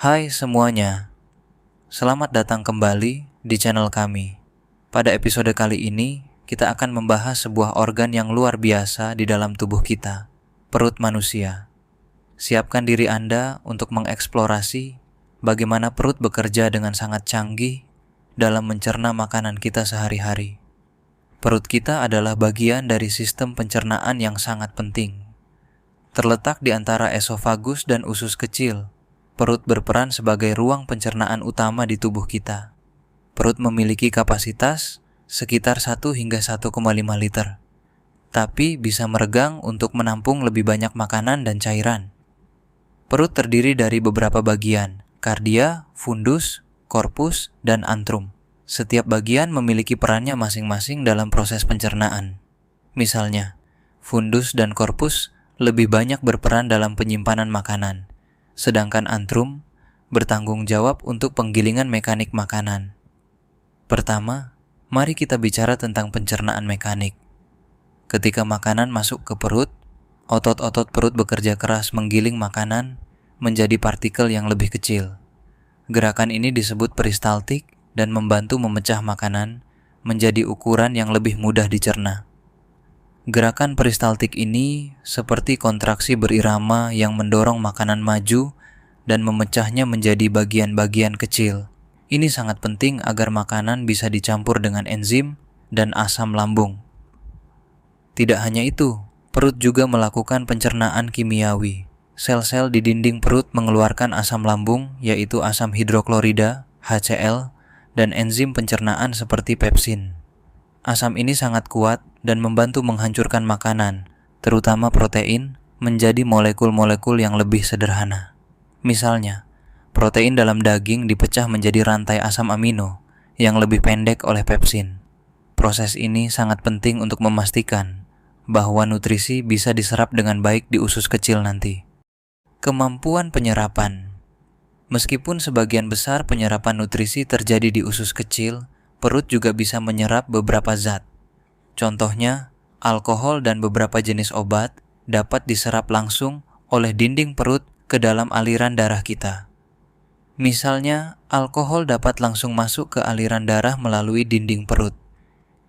Hai semuanya, selamat datang kembali di channel kami. Pada episode kali ini, kita akan membahas sebuah organ yang luar biasa di dalam tubuh kita, perut manusia. Siapkan diri Anda untuk mengeksplorasi bagaimana perut bekerja dengan sangat canggih dalam mencerna makanan kita sehari-hari. Perut kita adalah bagian dari sistem pencernaan yang sangat penting. Terletak di antara esofagus dan usus kecil, perut berperan sebagai ruang pencernaan utama di tubuh kita. Perut memiliki kapasitas sekitar 1 hingga 1,5 liter, tapi bisa meregang untuk menampung lebih banyak makanan dan cairan. Perut terdiri dari beberapa bagian, kardia, fundus, korpus, dan antrum. Setiap bagian memiliki perannya masing-masing dalam proses pencernaan. Misalnya, fundus dan korpus lebih banyak berperan dalam penyimpanan makanan, sedangkan antrum bertanggung jawab untuk penggilingan mekanik makanan. Pertama, mari kita bicara tentang pencernaan mekanik. Ketika makanan masuk ke perut, otot-otot perut bekerja keras menggiling makanan menjadi partikel yang lebih kecil. Gerakan ini disebut peristaltik dan membantu memecah makanan menjadi ukuran yang lebih mudah dicerna. Gerakan peristaltik ini seperti kontraksi berirama yang mendorong makanan maju dan memecahnya menjadi bagian-bagian kecil. Ini sangat penting agar makanan bisa dicampur dengan enzim dan asam lambung. Tidak hanya itu, perut juga melakukan pencernaan kimiawi. Sel-sel di dinding perut mengeluarkan asam lambung, yaitu asam hidroklorida, HCl, dan enzim pencernaan seperti pepsin. Asam ini sangat kuat dan membantu menghancurkan makanan, terutama protein, menjadi molekul-molekul yang lebih sederhana. Misalnya, protein dalam daging dipecah menjadi rantai asam amino yang lebih pendek oleh pepsin. Proses ini sangat penting untuk memastikan bahwa nutrisi bisa diserap dengan baik di usus kecil nanti. Kemampuan penyerapan. Meskipun sebagian besar penyerapan nutrisi terjadi di usus kecil, perut juga bisa menyerap beberapa zat. Contohnya, alkohol dan beberapa jenis obat dapat diserap langsung oleh dinding perut ke dalam aliran darah kita. Misalnya, alkohol dapat langsung masuk ke aliran darah melalui dinding perut.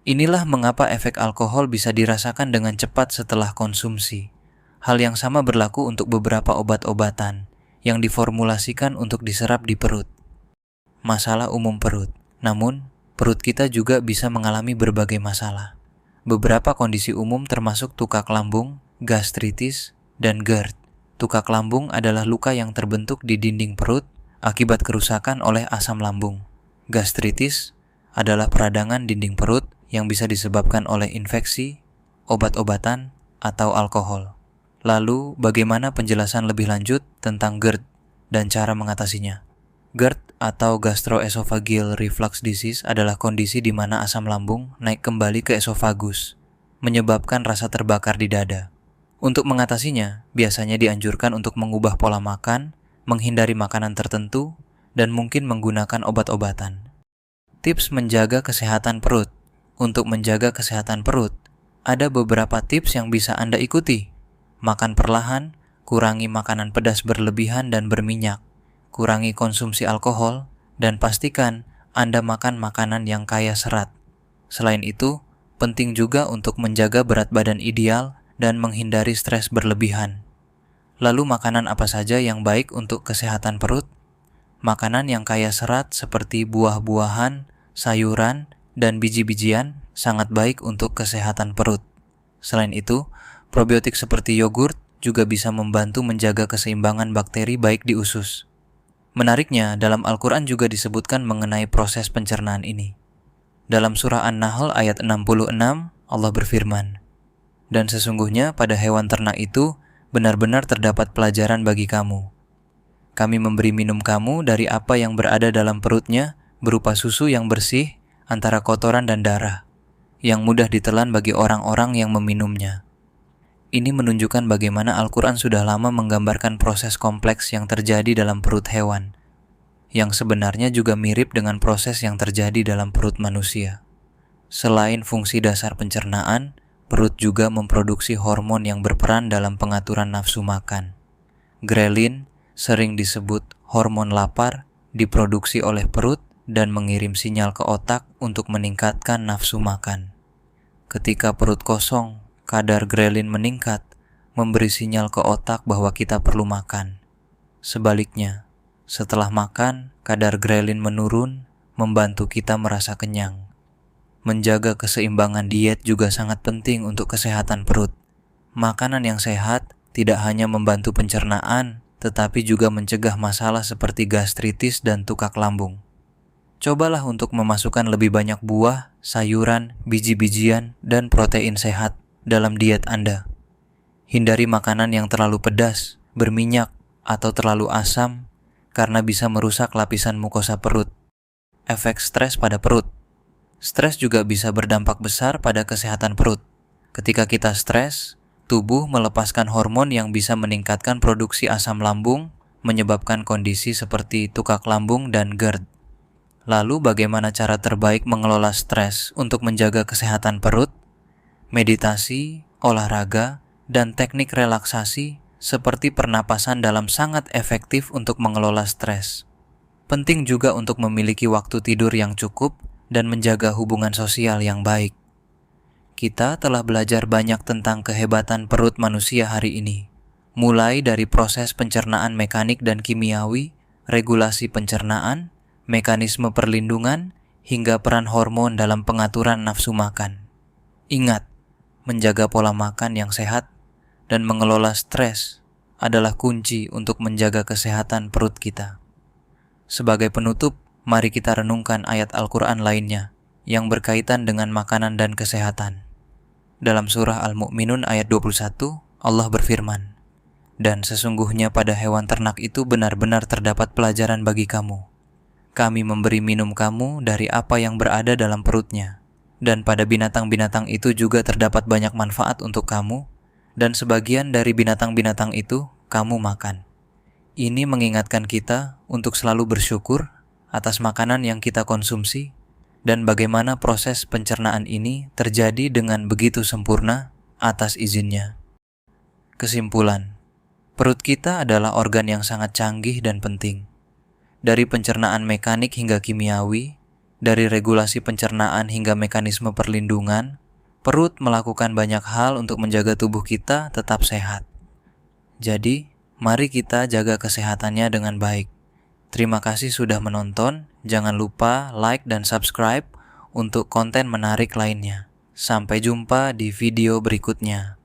Inilah mengapa efek alkohol bisa dirasakan dengan cepat setelah konsumsi. Hal yang sama berlaku untuk beberapa obat-obatan yang diformulasikan untuk diserap di perut. Masalah umum perut. Namun, perut kita juga bisa mengalami berbagai masalah. Beberapa kondisi umum termasuk tukak lambung, gastritis, dan GERD. Tukak lambung adalah luka yang terbentuk di dinding perut akibat kerusakan oleh asam lambung. Gastritis adalah peradangan dinding perut yang bisa disebabkan oleh infeksi, obat-obatan, atau alkohol. Lalu, bagaimana penjelasan lebih lanjut tentang GERD dan cara mengatasinya? GERD atau gastroesophageal reflux disease adalah kondisi di mana asam lambung naik kembali ke esofagus, menyebabkan rasa terbakar di dada. Untuk mengatasinya, biasanya dianjurkan untuk mengubah pola makan, menghindari makanan tertentu, dan mungkin menggunakan obat-obatan. Tips menjaga kesehatan perut. Untuk menjaga kesehatan perut, ada beberapa tips yang bisa Anda ikuti. Makan perlahan, kurangi makanan pedas berlebihan dan berminyak, kurangi konsumsi alkohol, dan pastikan Anda makan makanan yang kaya serat. Selain itu, penting juga untuk menjaga berat badan ideal dan menghindari stres berlebihan. Lalu makanan apa saja yang baik untuk kesehatan perut? Makanan yang kaya serat seperti buah-buahan, sayuran, dan biji-bijian sangat baik untuk kesehatan perut. Selain itu, probiotik seperti yogurt juga bisa membantu menjaga keseimbangan bakteri baik di usus. Menariknya, dalam Al-Quran juga disebutkan mengenai proses pencernaan ini. Dalam surah An-Nahl ayat 66, Allah berfirman, "Dan sesungguhnya pada hewan ternak itu benar-benar terdapat pelajaran bagi kamu. Kami memberi minum kamu dari apa yang berada dalam perutnya berupa susu yang bersih antara kotoran dan darah, yang mudah ditelan bagi orang-orang yang meminumnya." Ini menunjukkan bagaimana Al-Quran sudah lama menggambarkan proses kompleks yang terjadi dalam perut hewan, yang sebenarnya juga mirip dengan proses yang terjadi dalam perut manusia. Selain fungsi dasar pencernaan, perut juga memproduksi hormon yang berperan dalam pengaturan nafsu makan. Grelin sering disebut hormon lapar diproduksi oleh perut dan mengirim sinyal ke otak untuk meningkatkan nafsu makan. Ketika perut kosong, kadar grelin meningkat, memberi sinyal ke otak bahwa kita perlu makan. Sebaliknya, setelah makan, kadar grelin menurun, membantu kita merasa kenyang. Menjaga keseimbangan diet juga sangat penting untuk kesehatan perut. Makanan yang sehat tidak hanya membantu pencernaan, tetapi juga mencegah masalah seperti gastritis dan tukak lambung. Cobalah untuk memasukkan lebih banyak buah, sayuran, biji-bijian, dan protein sehat dalam diet Anda. Hindari makanan yang terlalu pedas, berminyak, atau terlalu asam karena bisa merusak lapisan mukosa perut. Efek stres pada perut. Stres juga bisa berdampak besar pada kesehatan perut. Ketika kita stres, tubuh melepaskan hormon yang bisa meningkatkan produksi asam lambung, menyebabkan kondisi seperti tukak lambung dan GERD. Lalu bagaimana cara terbaik mengelola stres untuk menjaga kesehatan perut? Meditasi, olahraga, dan teknik relaksasi seperti pernapasan dalam sangat efektif untuk mengelola stres. Penting juga untuk memiliki waktu tidur yang cukup dan menjaga hubungan sosial yang baik. Kita telah belajar banyak tentang kehebatan perut manusia hari ini, mulai dari proses pencernaan mekanik dan kimiawi, regulasi pencernaan, mekanisme perlindungan, hingga peran hormon dalam pengaturan nafsu makan. Ingat, menjaga pola makan yang sehat dan mengelola stres adalah kunci untuk menjaga kesehatan perut kita. Sebagai penutup, mari kita renungkan ayat Al-Quran lainnya yang berkaitan dengan makanan dan kesehatan. Dalam surah Al-Mu'minun ayat 21, Allah berfirman, "Dan sesungguhnya pada hewan ternak itu benar-benar terdapat pelajaran bagi kamu. Kami memberi minum kamu dari apa yang berada dalam perutnya, dan pada binatang-binatang itu juga terdapat banyak manfaat untuk kamu, dan sebagian dari binatang-binatang itu kamu makan." Ini mengingatkan kita untuk selalu bersyukur atas makanan yang kita konsumsi dan bagaimana proses pencernaan ini terjadi dengan begitu sempurna atas izinnya. Kesimpulan, perut kita adalah organ yang sangat canggih dan penting. Dari pencernaan mekanik hingga kimiawi, dari regulasi pencernaan hingga mekanisme perlindungan, perut melakukan banyak hal untuk menjaga tubuh kita tetap sehat. Jadi, mari kita jaga kesehatannya dengan baik. Terima kasih sudah menonton. Jangan lupa like dan subscribe untuk konten menarik lainnya. Sampai jumpa di video berikutnya.